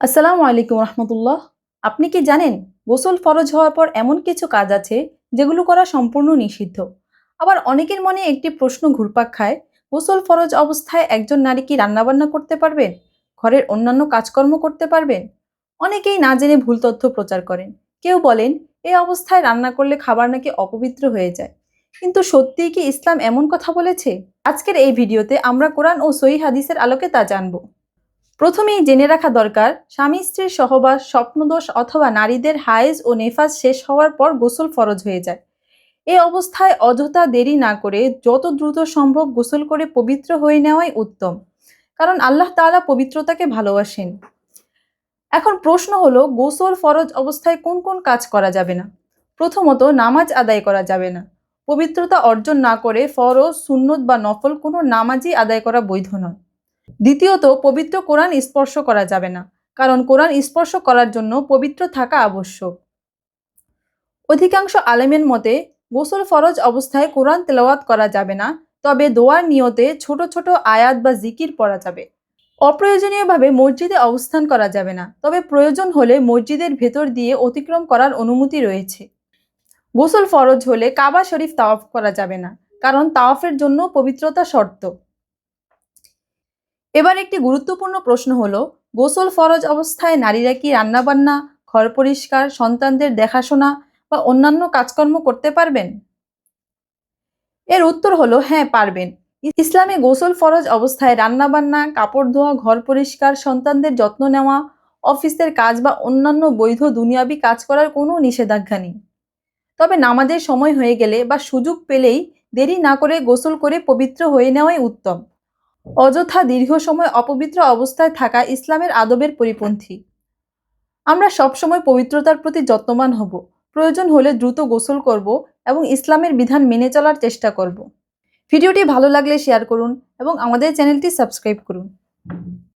আসসালামু আলাইকুম রহমতুল্লাহ। আপনি কি জানেন গোসল ফরজ হওয়ার পর এমন কিছু কাজ আছে যেগুলো করা সম্পূর্ণ নিষিদ্ধ। আবার অনেকের মনে একটি প্রশ্ন ঘুরপাক খায়, গোসল ফরজ অবস্থায় একজন নারী কি রান্নাবান্না করতে পারবেন, ঘরের অন্যান্য কাজকর্ম করতে পারবেন? অনেকেই না জেনে ভুল তথ্য প্রচার করেন। কেউ বলেন এই অবস্থায় রান্না করলে খাবার নাকি অপবিত্র হয়ে যায়। কিন্তু সত্যিই কি ইসলাম এমন কথা বলেছে? আজকের এই ভিডিওতে আমরা কোরআন ও সহিহ হাদিসের আলোকে তা জানবো। প্রথমেই জেনে রাখা দরকার, স্বামী স্ত্রীর সহবাস, স্বপ্নদোষ অথবা নারীদের হায়েজ ও নেফাজ শেষ হওয়ার পর গোসল ফরজ হয়ে যায়। এই অবস্থায় অযথা দেরি না করে যত দ্রুত সম্ভব গোসল করে পবিত্র হয়ে নেওয়াই উত্তম, কারণ আল্লাহ তাআলা পবিত্রতাকে ভালোবাসেন। এখন প্রশ্ন হলো, গোসল ফরজ অবস্থায় কোন কোন কাজ করা যাবে না? প্রথমত, নামাজ আদায় করা যাবে না। পবিত্রতা অর্জন না করে ফরজ, সুন্নত বা নফল কোনো নামাজই আদায় করা বৈধ নয়। দ্বিতীয়ত, পবিত্র কোরআন স্পর্শ করা যাবে না, কারণ কোরআন স্পর্শ করার জন্য পবিত্র থাকা আবশ্যক। অধিকাংশ আলেমের মতে গোসল ফরজ অবস্থায় কোরআন তেলাওয়াত করা যাবে না, তবে দোয়ার নিয়তে ছোট ছোট আয়াত বা জিকির পড়া যাবে। অপ্রয়োজনীয়ভাবে মসজিদে অবস্থান করা যাবে না, তবে প্রয়োজন হলে মসজিদের ভেতর দিয়ে অতিক্রম করার অনুমতি রয়েছে। গোসল ফরজ হলে কাবা শরীফ তাওয়াফ করা যাবে না, কারণ তাওয়াফের জন্য পবিত্রতা শর্ত। এবার একটি গুরুত্বপূর্ণ প্রশ্ন হলো, গোসল ফরজ অবস্থায় নারীরা কি রান্নাবান্না, ঘর পরিষ্কার, সন্তানদের দেখাশোনা বা অন্যান্য কাজকর্ম করতে পারবেন? এর উত্তর হলো হ্যাঁ, পারবেন। ইসলামে গোসল ফরজ অবস্থায় রান্নাবান্না, কাপড় ধোয়া, ঘর পরিষ্কার, সন্তানদের যত্ন নেওয়া, অফিসের কাজ বা অন্যান্য বৈধ দুনিয়াবি কাজ করার কোনো নিষেধাজ্ঞা নেই। তবে নামাজের সময় হয়ে গেলে বা সুযোগ পেলেই দেরি না করে গোসল করে পবিত্র হয়ে নেওয়াই উত্তম। অযথা দীর্ঘ সময় অপবিত্র অবস্থায় থাকা ইসলামের আদবের পরিপন্থী। আমরা সবসময় পবিত্রতার প্রতি যত্নবান হব, প্রয়োজন হলে দ্রুত গোসল করব এবং ইসলামের বিধান মেনে চলার চেষ্টা করব। ভিডিওটি ভালো লাগলে শেয়ার করুন এবং আমাদের চ্যানেলটি সাবস্ক্রাইব করুন।